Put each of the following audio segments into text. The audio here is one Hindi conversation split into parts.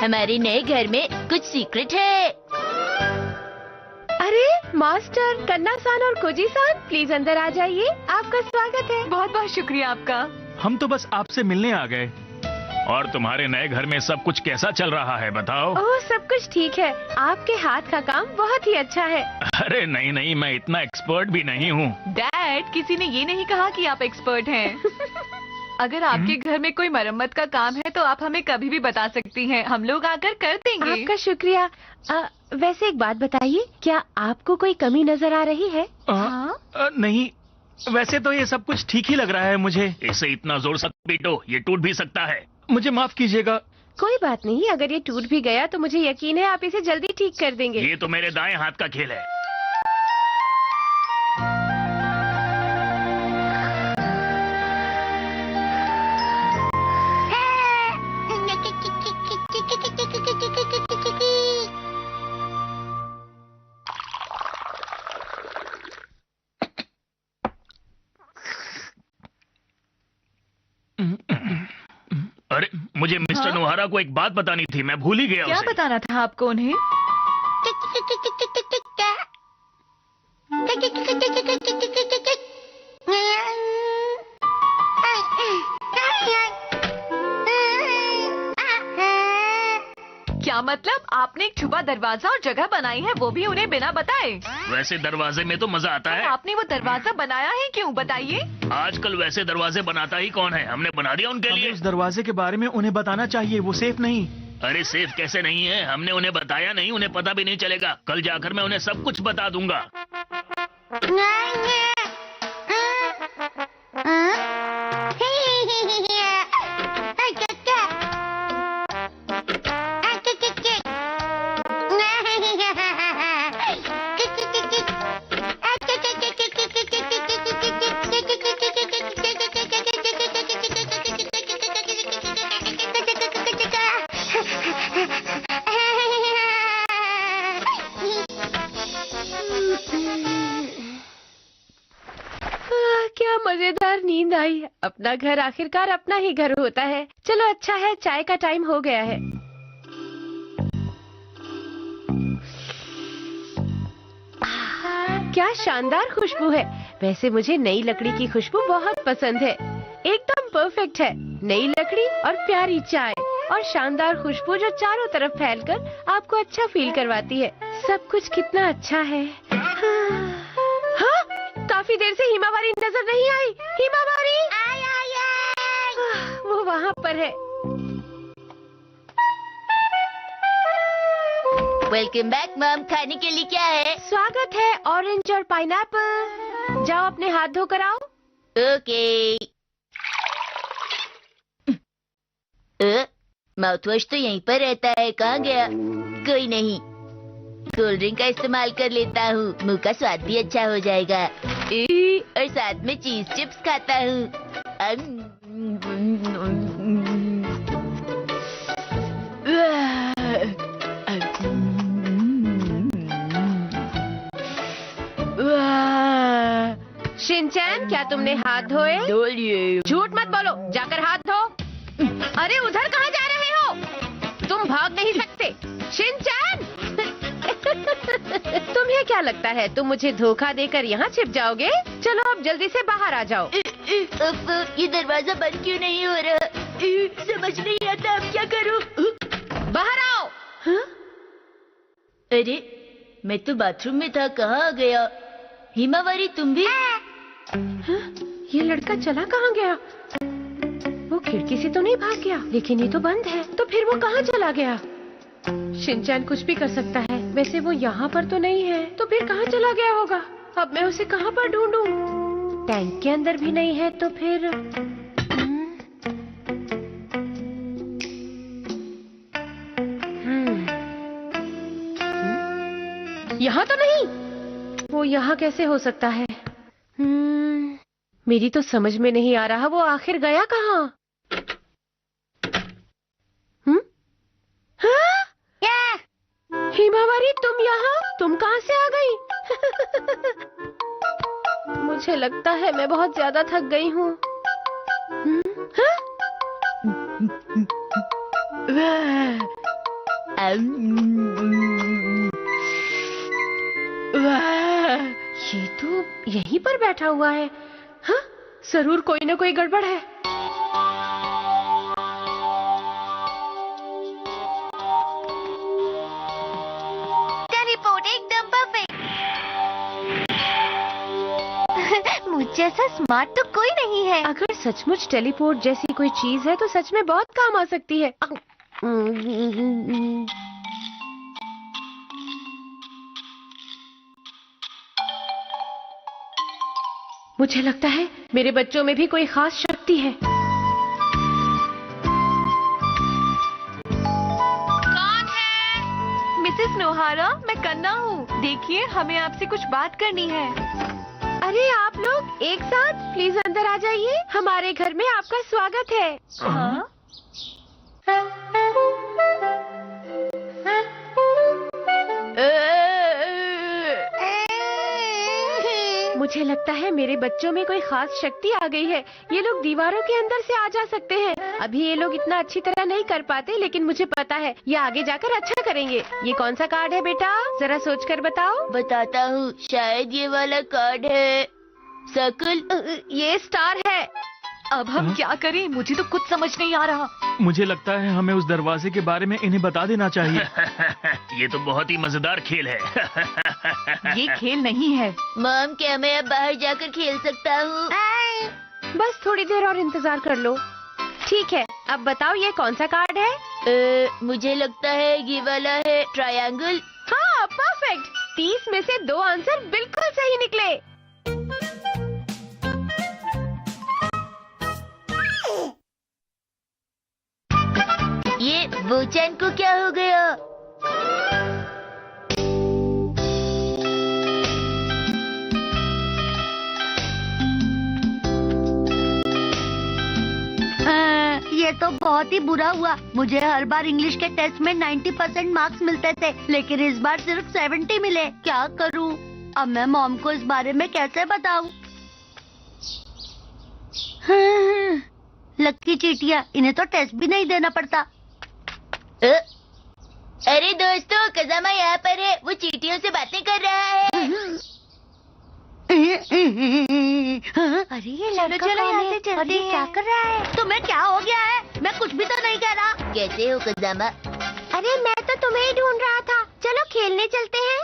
हमारे नए घर में कुछ सीक्रेट है। अरे मास्टर, कन्ना-सान और कोजी-सान, प्लीज अंदर आ जाइए, आपका स्वागत है। बहुत बहुत शुक्रिया आपका। हम तो बस आपसे मिलने आ गए। और तुम्हारे नए घर में सब कुछ कैसा चल रहा है बताओ? ओह, सब कुछ ठीक है। आपके हाथ का काम बहुत ही अच्छा है। अरे नहीं नहीं, मैं इतना एक्सपर्ट भी नहीं हूँ। डैड, किसी ने ये नहीं कहा कि आप एक्सपर्ट हैं। अगर आपके घर में कोई मरम्मत का काम है तो आप हमें कभी भी बता सकती हैं, हम लोग आकर कर देंगे। आपका शुक्रिया। वैसे एक बात बताइए, क्या आपको कोई कमी नजर आ रही है? नहीं, वैसे तो ये सब कुछ ठीक ही लग रहा है मुझे। इसे इतना जोर से पीटो, ये टूट भी सकता है। मुझे माफ कीजिएगा। कोई बात नहीं, अगर ये टूट भी गया तो मुझे यकीन है आप इसे जल्दी ठीक कर देंगे। ये तो मेरे दाएं हाथ का खेल है। अरे मुझे मिस्टर नोहारा को एक बात बतानी थी, मैं भूल ही गया। क्या उसे बताना था आपको उन्हें? क्या मतलब? आपने एक छुपा दरवाजा और जगह बनाई है, वो भी उन्हें बिना बताए? वैसे दरवाजे में तो मजा आता है। आपने वो दरवाजा बनाया है क्यों, बताइए? आजकल वैसे दरवाजे बनाता ही कौन है, हमने बना दिया उनके लिए। उस दरवाजे के बारे में उन्हें बताना चाहिए, वो सेफ नहीं। अरे सेफ कैसे नहीं है, हमने उन्हें बताया नहीं, उन्हें पता भी नहीं चलेगा। कल जाकर मैं उन्हें सब कुछ बता दूंगा। क्या मजेदार नींद आई। अपना घर आखिरकार अपना ही घर होता है। चलो अच्छा है, चाय का टाइम हो गया है। क्या शानदार खुशबू है। वैसे मुझे नई लकड़ी की खुशबू बहुत पसंद है। एकदम परफेक्ट है। नई लकड़ी और प्यारी चाय और शानदार खुशबू जो चारों तरफ फैलकर आपको अच्छा फील करवाती है। सब कुछ कितना अच्छा है। हाँ, काफी देर से हिमावारी नजर नहीं आई। हिमावारी वो वहाँ पर है। वेलकम बैक मॉम, खाने के लिए क्या है? स्वागत है, ऑरेंज और पाइनएप्पल। जाओ अपने हाथ धो कर आओ। ओके। माउथ वॉश तो यहीं पर रहता है, कहाँ गया? कोई नहीं, कोल्ड ड्रिंक का इस्तेमाल कर लेता हूँ, मुंह का स्वाद भी अच्छा हो जाएगा। और साथ में चीज चिप्स खाता हूँ। शिनचैन, क्या तुमने हाथ धोए? धो लिए। झूठ मत बोलो, जाकर हाथ धो। अरे उधर कहाँ जा रहे हो? तुम भाग नहीं सकते। शिनचैन! तुम्हें क्या लगता है तुम मुझे धोखा देकर यहाँ छिप जाओगे? चलो अब जल्दी से बाहर आ जाओ। ये दरवाजा बंद क्यों नहीं हो रहा? समझ नहीं आता, अब क्या करूँ? बाहर आओ। हाँ? अरे मैं तो बाथरूम में था, कहाँ आ गया? हिमावारी तुम भी? हाँ? ये लड़का चला कहाँ गया? वो खिड़की से तो नहीं भाग गया, लेकिन ये तो बंद है, तो फिर वो कहाँ चला गया? शिनचैन कुछ भी कर सकता है। वैसे वो यहाँ पर तो नहीं है, तो फिर कहाँ चला गया होगा? अब मैं उसे कहाँ पर ढूंढूं? टैंक के अंदर भी नहीं है, तो फिर यहाँ तो नहीं। वो यहाँ कैसे हो सकता है? मेरी तो समझ में नहीं आ रहा, वो आखिर गया कहाँ? हिमावारी, तुम यहाँ? तुम कहाँ से आ गई? मुझे लगता है मैं बहुत ज्यादा थक गई हूँ। वाह, ये तो यहीं पर बैठा हुआ है। हाँ, जरूर कोई ना कोई गड़बड़ है। रिपोर्ट एकदम परफेक्ट। मुझ जैसा स्मार्ट तो कोई नहीं है। अगर सचमुच टेलीपोर्ट जैसी कोई चीज है तो सच में बहुत काम आ सकती है। मुझे लगता है मेरे बच्चों में भी कोई खास शक्ति है। कौन है? मिसेस नोहारा, मैं कन्ना हूँ। देखिए, हमें आपसे कुछ बात करनी है। अरे आप लोग एक साथ प्लीज अंदर आ जाइए। हमारे घर में आपका स्वागत है। हाँ? मुझे लगता है मेरे बच्चों में कोई खास शक्ति आ गई है। ये लोग दीवारों के अंदर से आ जा सकते हैं। अभी ये लोग इतना अच्छी तरह नहीं कर पाते, लेकिन मुझे पता है ये आगे जाकर अच्छा करेंगे। ये कौन सा कार्ड है बेटा? जरा सोचकर बताओ। बताता हूँ, शायद ये वाला कार्ड है। सर्कल। ये स्टार है। अब हम क्या करें? मुझे तो कुछ समझ नहीं आ रहा। मुझे लगता है हमें उस दरवाजे के बारे में इन्हें बता देना चाहिए। ये तो बहुत ही मजेदार खेल है। ये खेल नहीं है। मॉम, क्या मैं अब बाहर जाकर खेल सकता हूँ? बस थोड़ी देर और इंतजार कर लो। ठीक है, अब बताओ ये कौन सा कार्ड है? मुझे लगता है ये वाला है, ट्रायंगल। हाँ, परफेक्ट। 30 में से 2 आंसर बिल्कुल सही निकले। ये बोचैन को क्या हो गया? ये तो बहुत ही बुरा हुआ। मुझे हर बार इंग्लिश के टेस्ट में 90% मार्क्स मिलते थे, लेकिन इस बार सिर्फ 70 मिले। क्या करूं? अब मैं मॉम को इस बारे में कैसे बताऊं? लक्की चीटियां, इन्हें तो टेस्ट भी नहीं देना पड़ता। अरे दोस्तों, कजामा यहाँ पर है। वो चीटियों से बातें कर रहा है। अरे ये लड़का कौन है? और ये क्या कर रहा है? तुम्हें क्या हो गया है? मैं कुछ भी तो नहीं कह रहा। कैसे हो कजामा? अरे मैं तो तुम्हें ही ढूंढ रहा था। चलो खेलने चलते हैं।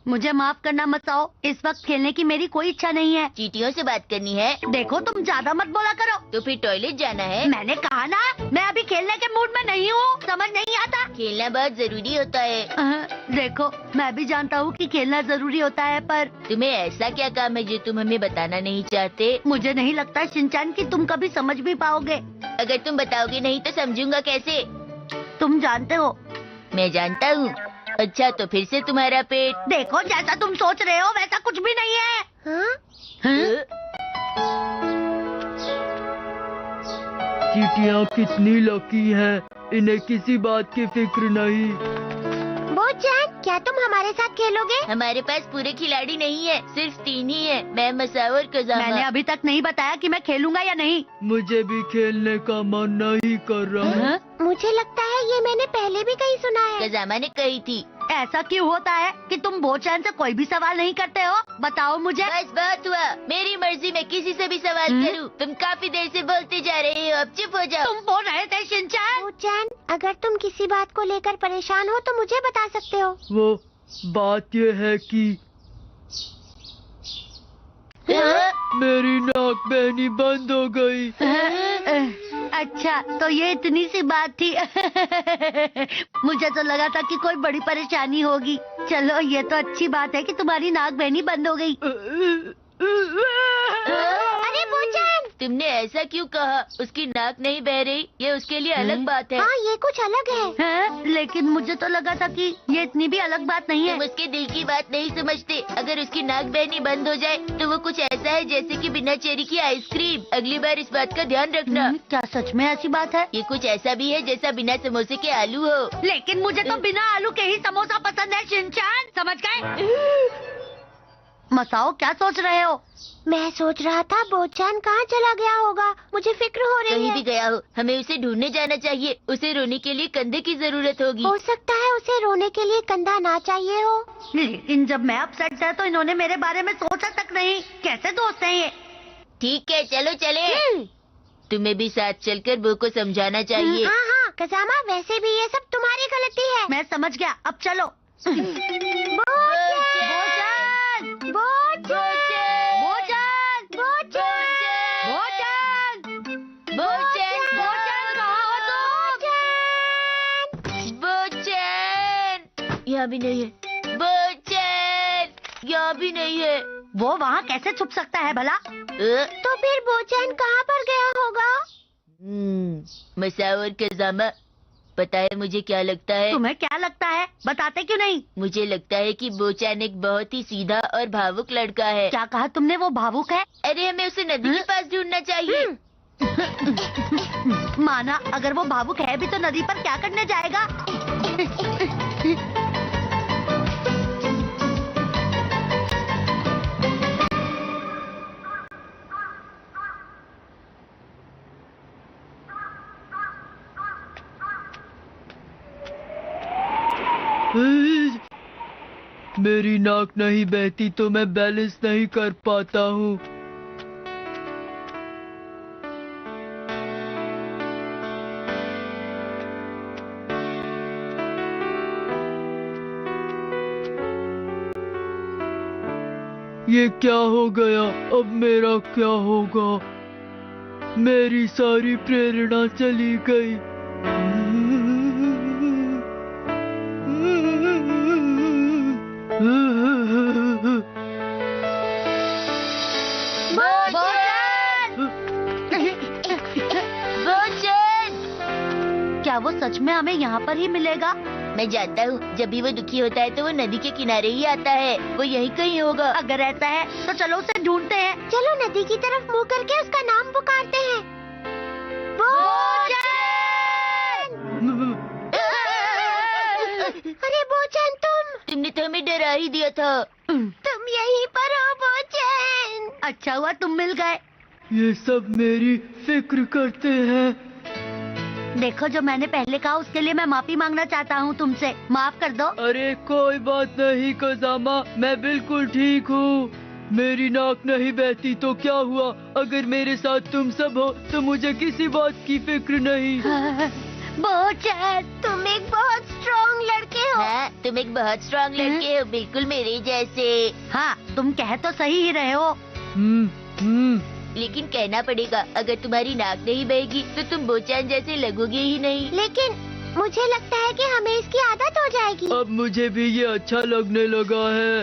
मुझे माफ करना मत आओ, इस वक्त खेलने की मेरी कोई इच्छा नहीं है। चीटियों से बात करनी है? देखो, तुम ज्यादा मत बोला करो। तो फिर टॉयलेट जाना है? मैंने कहा ना, मैं अभी खेलने के मूड में नहीं हूँ। समझ नहीं आता? खेलना बहुत जरूरी होता है। देखो, मैं भी जानता हूँ कि खेलना जरूरी होता है, पर तुम्हें ऐसा क्या काम है जो तुम हमें बताना नहीं चाहते? मुझे नहीं लगता शिनचैन कि तुम कभी समझ भी पाओगे। अगर तुम बताओगे नहीं तो समझूंगा कैसे? तुम जानते हो। मैं जानता हूँ। अच्छा, तो फिर से तुम्हारा पेट। देखो, जैसा तुम सोच रहे हो वैसा कुछ भी नहीं है। चीटियाँ कितनी लकी हैं, इन्हें किसी बात की फिक्र नहीं। बोचैन, क्या तुम हमारे साथ खेलोगे? हमारे पास पूरे खिलाड़ी नहीं है, सिर्फ 3 ही है। मैं, मसाओ और कजामा। मैंने अभी तक नहीं बताया कि मैं खेलूंगा या नहीं। मुझे भी खेलने का मन नहीं कर रहा। मुझे लगता है ये मैंने पहले भी कहीं सुना है। कजामा ने कही थी। ऐसा क्यों होता है कि तुम बोचैन से कोई भी सवाल नहीं करते हो? बताओ मुझे। बस बहुत हुआ। मेरी मर्जी में किसी से भी सवाल करूं। तुम काफी देर से बोलते जा रहे हो, अब चुप हो जाओ। तुम बोल रहे थे शिनचैन। बोचैन, अगर तुम किसी बात को लेकर परेशान हो तो मुझे बता सकते हो। वो बात ये है कि मेरी नाक बहनी बंद हो गई। अच्छा, तो ये इतनी सी बात थी। मुझे तो लगा था कि कोई बड़ी परेशानी होगी। चलो, ये तो अच्छी बात है कि तुम्हारी नाक बहनी बंद हो गई। अरे बोचैन, तुमने ऐसा क्यों कहा? उसकी नाक नहीं बह रही, ये उसके लिए अलग बात है। हाँ, ये कुछ अलग है। लेकिन मुझे तो लगा था कि ये इतनी भी अलग बात नहीं है। तुम उसके दिल की बात नहीं समझते। अगर उसकी नाक बहनी बंद हो जाए तो वो कुछ ऐसा है जैसे कि बिना चेरी की आइसक्रीम। अगली बार इस बात का ध्यान रखना। क्या सच में ऐसी बात है? ये कुछ ऐसा भी है जैसा बिना समोसे के आलू हो। लेकिन मुझे तो बिना आलू के ही समोसा पसंद है शिनचैन, समझ गए? मसाओ, क्या सोच रहे हो? मैं सोच रहा था बोचान कहाँ चला गया होगा, मुझे फिक्र हो रही है। कहीं भी गया हो, हमें उसे ढूंढने जाना चाहिए। उसे रोने के लिए कंधे की जरूरत होगी। हो सकता है उसे रोने के लिए कंधा ना चाहिए हो। लेकिन जब मैं अपसेट था तो इन्होंने मेरे बारे में सोचा तक नहीं। कैसे दोस्त हैं ये? ठीक है, चलो चले। तुम्हें भी साथ चलकर बो को समझाना चाहिए। हाँ हाँ कजामा, वैसे भी ये सब तुम्हारी गलती है। मैं समझ गया, अब चलो। बोचान! बोचान! बोचान! बोचान! बोचान! कहाँ हो तुम? बोचान! यहाँ भी नहीं है। बोचान! यहाँ भी नहीं है। वो वहाँ कैसे छुप सकता है भला? तो फिर बोचान कहाँ पर गया होगा? मसाओ और कजामा, पता है मुझे क्या लगता है? तुम्हें क्या लगता है? बताते क्यों नहीं? मुझे लगता है कि बोचान एक बहुत ही सीधा और भावुक लड़का है। क्या कहा तुमने? वो भावुक है? अरे हमें उसे नदी के पास ढूंढना चाहिए। माना, अगर वो भावुक है भी तो नदी पर क्या करने जाएगा? मेरी नाक नहीं बहती तो मैं बैलेंस नहीं कर पाता हूँ। ये क्या हो गया? अब मेरा क्या होगा? मेरी सारी प्रेरणा चली गई। क्या वो सच में हमें यहाँ पर ही मिलेगा? मैं जानता हूँ, जब भी वो दुखी होता है तो वो नदी के किनारे ही आता है। वो यहीं कहीं होगा। अगर ऐसा है तो चलो उसे ढूंढते हैं। चलो नदी की तरफ मुंह करके उसका नाम पुकारते हैं। बोचान! अरे बोचान, तुमने तो हमें डरा ही दिया था। तुम यहीं पर हो बोचान। अच्छा हुआ तुम मिल गए। ये सब मेरी फिक्र करते हैं। देखो, जो मैंने पहले कहा उसके लिए मैं माफी मांगना चाहता हूँ तुमसे। माफ कर दो। अरे कोई बात नहीं कजामा, मैं बिल्कुल ठीक हूँ। मेरी नाक नहीं बहती तो क्या हुआ? अगर मेरे साथ तुम सब हो तो मुझे किसी बात की फिक्र नहीं। बोचान, तुम एक बहुत स्ट्रॉन्ग लड़के हो। हाँ, तुम एक बहुत स्ट्रॉन्ग लड़के हो, बिल्कुल मेरे जैसे। हाँ, तुम कह तो सही ही रहे हो। लेकिन कहना पड़ेगा, अगर तुम्हारी नाक नहीं बहेगी तो तुम बोचान जैसे लगोगे ही नहीं। लेकिन मुझे लगता है कि हमें इसकी आदत हो जाएगी। अब मुझे भी ये अच्छा लगने लगा है।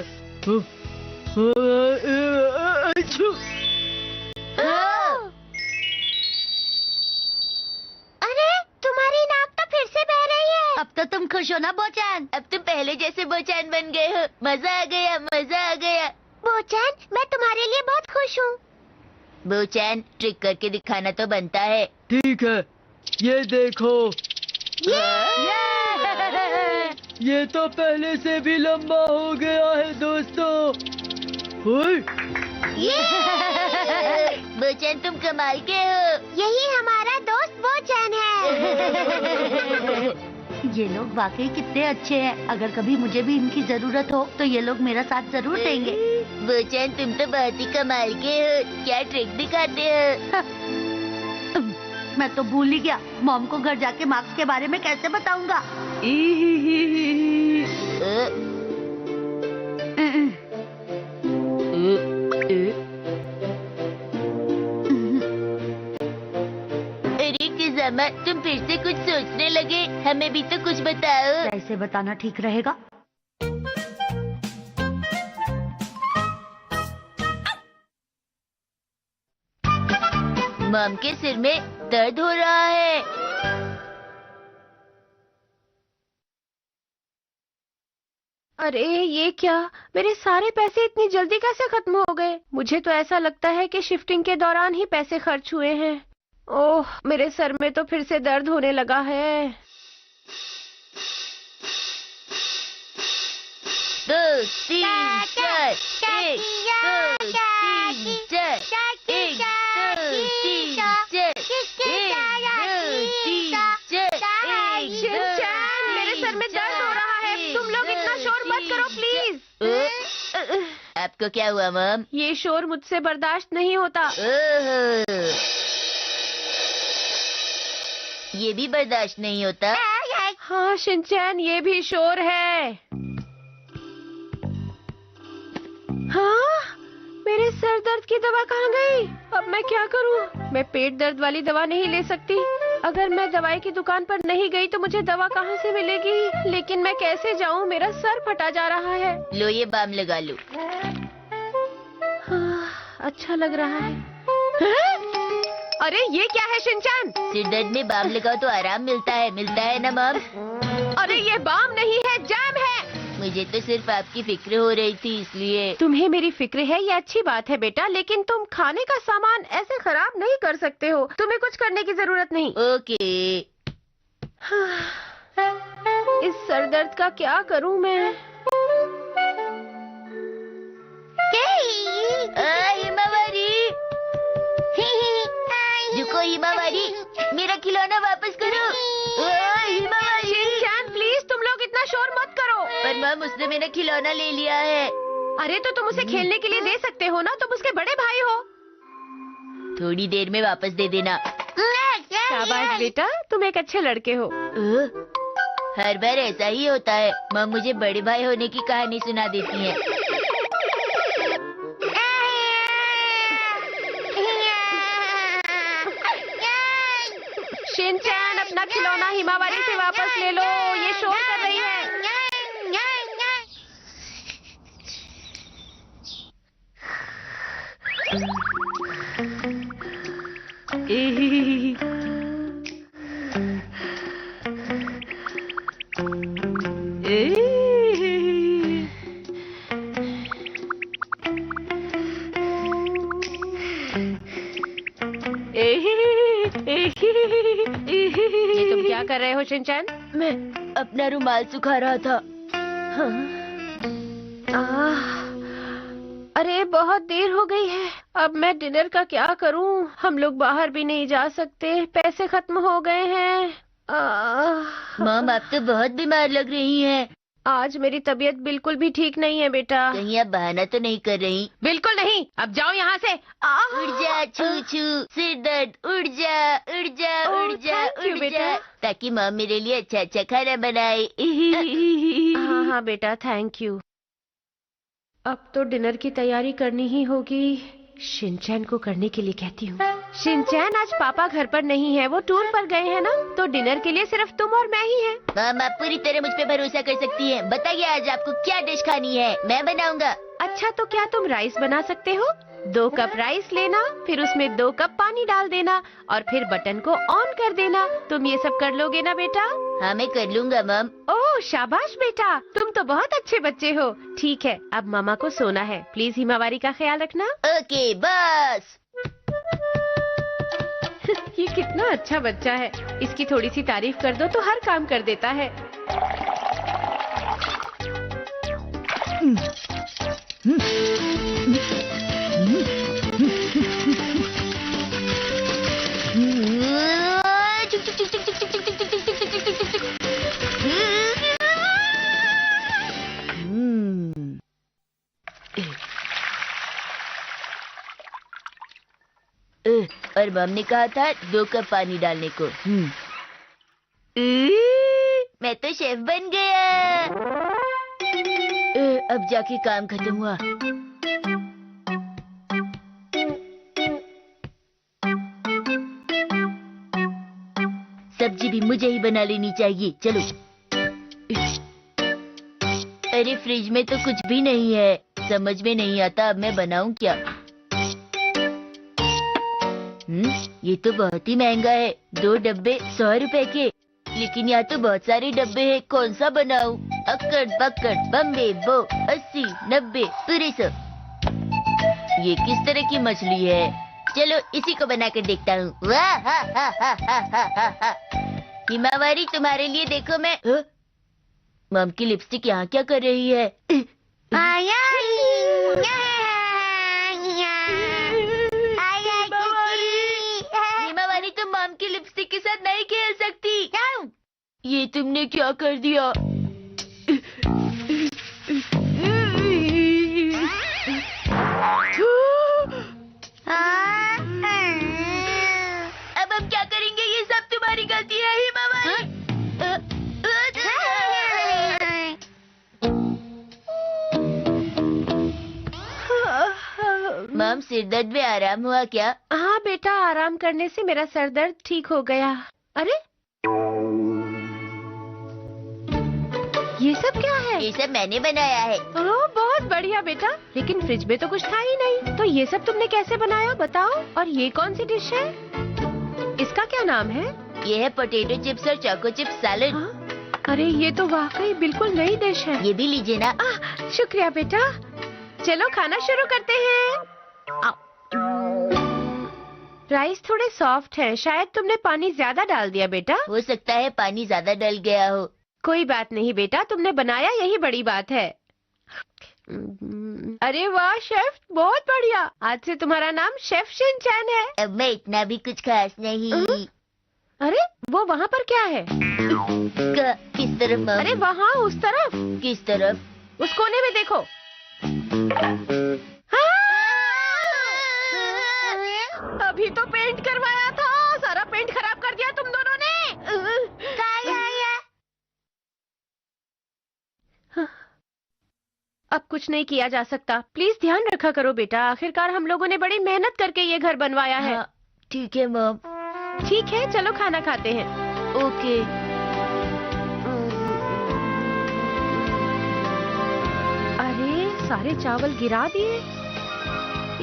अरे, तुम्हारी नाक तो फिर से बह रही है। अब तो तुम खुश हो ना बोचान? अब तुम पहले जैसे बोचान बन गए हो। मजा आ गया, मजा आ गया। बोचान, मैं तुम्हारे लिए बहुत खुश हूँ। बोचान, ट्रिक करके दिखाना तो बनता है। ठीक है, ये देखो। ये तो पहले से भी लंबा हो गया है दोस्तों। बोचान, तुम कमाल के हो। यही हमारा दोस्त बोचान है। ये लोग वाकई कितने अच्छे हैं। अगर कभी मुझे भी इनकी जरूरत हो तो ये लोग मेरा साथ जरूर देंगे। बोचान, तुम तो बहुत ही कमाल के हो। क्या ट्रिक दिखाते हो? मैं तो भूल ही गया। मॉम को घर जाके मार्क्स के बारे में कैसे बताऊंगा? अरे किजामा, तुम फिर से कुछ सोचने लगे। हमें भी तो कुछ बताओ। कैसे बताना ठीक रहेगा? मॉम के सिर में दर्द हो रहा है। अरे ये क्या, मेरे सारे पैसे इतनी जल्दी कैसे खत्म हो गए? मुझे तो ऐसा लगता है कि शिफ्टिंग के दौरान ही पैसे खर्च हुए हैं। ओह, मेरे सर में तो फिर से दर्द होने लगा है। 2 3 4 1 2 3 4 1 2 3 4 शिनचैन, मेरे सर में दर्द हो रहा है। तुम लोग इतना शोर मत करो प्लीज। आपको क्या हुआ मम? ये शोर मुझसे बर्दाश्त नहीं होता। ओहो, ये भी बर्दाश्त नहीं होता? हाँ शिनचैन, ये भी शोर है। हाँ, मेरे सर दर्द की दवा कहाँ गई? अब मैं क्या करूँ? मैं पेट दर्द वाली दवा नहीं ले सकती। अगर मैं दवाई की दुकान पर नहीं गई तो मुझे दवा कहाँ से मिलेगी? लेकिन मैं कैसे जाऊँ? मेरा सर फटा जा रहा है। लो ये बाम लगा लो। हाँ, अच्छा लग रहा है। हाँ? अरे ये क्या है शिनचैन? सिर दर्द में बाम लगाओ तो आराम मिलता है ना मम? अरे ये बाम नहीं है, जैम है। मुझे तो सिर्फ आपकी फिक्र हो रही थी इसलिए। तुम्हें मेरी फिक्र है, ये अच्छी बात है बेटा, लेकिन तुम खाने का सामान ऐसे खराब नहीं कर सकते हो। तुम्हें कुछ करने की जरूरत नहीं। ओके। इस सर दर्द का क्या करूं मैं? हिमावारी, रुको हिमावारी, मेरा खिलौना वापस करो। हिमावारी, शिनचैन प्लीज, तुम लोग इतना शोर मत करो। पर मम उसने मेरा खिलौना ले लिया है। अरे तो तुम उसे खेलने के लिए दे सकते हो ना, तुम उसके बड़े भाई हो। थोड़ी देर में वापस दे देना। शाबाश बेटा, तुम एक अच्छे लड़के हो। हर बार ऐसा ही होता है। मम मुझे बड़े भाई होने की कहानी सुना देती है। शिनचैन, अपना खिलौना हिमावारी से वापस ले लो, ये शोर कर रही है। ये तुम क्या कर रहे हो शिनचैन? मैं अपना रुमाल सुखा रहा था। अरे बहुत देर हो गई है, अब मैं डिनर का क्या करूं? हम लोग बाहर भी नहीं जा सकते, पैसे खत्म हो गए हैं। मम आप तो बहुत बीमार लग रही हैं। आज मेरी तबीयत बिल्कुल भी ठीक नहीं है बेटा। कहीं आप बहाना तो नहीं कर रही? बिल्कुल नहीं, अब जाओ यहाँ से। उड़ जा छू छू, सिर दर्द, उड़ जा उड़ जा उड़ जा thank you, उड़ बेटा। जा, ताकि मम मेरे लिए अच्छा अच्छा खाना बनाए। हाँ हाँ बेटा, थैंक यू। अब तो डिनर की तैयारी करनी ही होगी। शिनचैन को करने के लिए कहती हूँ। शिनचैन, आज पापा घर पर नहीं है, वो टूर पर गए हैं ना, तो डिनर के लिए सिर्फ तुम और मैं ही हैं। मम आप पूरी तरह मुझ पे भरोसा कर सकती हैं। बताइए आज आपको क्या डिश खानी है, मैं बनाऊंगा। अच्छा तो क्या तुम राइस बना सकते हो? 2 कप राइस लेना, फिर उसमें 2 कप पानी डाल देना और फिर बटन को ऑन कर देना। तुम ये सब कर लोगे ना बेटा? हाँ मैं कर लूंगा मम। ओह शाबाश बेटा, तुम तो बहुत अच्छे बच्चे हो। ठीक है, अब मामा को सोना है, प्लीज हिमावारी का ख्याल रखना। Okay boss. ये कितना अच्छा बच्चा है, इसकी थोड़ी सी तारीफ कर दो तो हर काम कर देता है। और मम ने कहा था 2 कप पानी डालने को। मैं तो शेफ बन गया। अब जाके काम खत्म हुआ। सब्जी भी मुझे ही बना लेनी चाहिए। चलो। अरे फ्रिज में तो कुछ भी नहीं है, समझ में नहीं आता अब मैं बनाऊं क्या। ये तो बहुत ही महंगा है, 2 डब्बे 100 रुपए के। लेकिन यहाँ तो बहुत सारे डब्बे हैं, कौन सा बनाऊं? अक्कड़ बक्कड़ बम्बे बो 80 90 पूरे 100। ये किस तरह की मछली है? चलो इसी को बनाकर देखता हूँ। वाह हा हा हा हा हा हा हा। हिमावारी तुम्हारे लिए देखो मैं। मम की लिपस्टिक यहाँ क्या कर रही है? ये तुमने क्या कर दिया? अब हम क्या करेंगे? ये सब तुम्हारी गलती है हिमावारी। मम, सिर दर्द में आराम हुआ क्या? हाँ बेटा, आराम करने से मेरा सर दर्द ठीक हो गया। अरे ये सब क्या है? ये सब मैंने बनाया है। ओह, बहुत बढ़िया बेटा। लेकिन फ्रिज में तो कुछ था ही नहीं, तो ये सब तुमने कैसे बनाया बताओ? और ये कौन सी डिश है? इसका क्या नाम है? ये है पोटैटो चिप्स और चोको चिप्स सैलेड। हाँ? अरे ये तो वाकई बिल्कुल नई डिश है। ये भी लीजिए ना। शुक्रिया बेटा। चलो खाना शुरू करते हैं। राइस थोड़े सॉफ्ट हैं, शायद तुमने पानी ज्यादा डाल दिया बेटा। हो सकता है पानी ज्यादा डल गया हो। कोई बात नहीं बेटा, तुमने बनाया यही बड़ी बात है। अरे वाह शेफ, बहुत बढ़िया। आज से तुम्हारा नाम शेफ शिनचैन है। अब मैं इतना भी कुछ खास नहीं। अरे वो वहाँ पर क्या है? किस तरफ मम? अरे वहाँ उस तरफ। किस तरफ? उस कोने में देखो। अभी तो पेंट करवाया था, सारा पेंट खराब कर दिया तुम दोनों ने। अब कुछ नहीं किया जा सकता। प्लीज ध्यान रखा करो बेटा, आखिरकार हम लोगों ने बड़ी मेहनत करके ये घर बनवाया है। हाँ, ठीक है मम। ठीक है, चलो खाना खाते हैं। ओके। अरे सारे चावल गिरा दिए,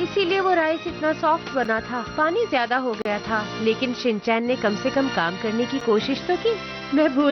इसीलिए वो राइस इतना सॉफ्ट बना था। पानी ज्यादा हो गया था, लेकिन शिनचैन ने कम से कम काम करने की कोशिश तो की। मैं भूल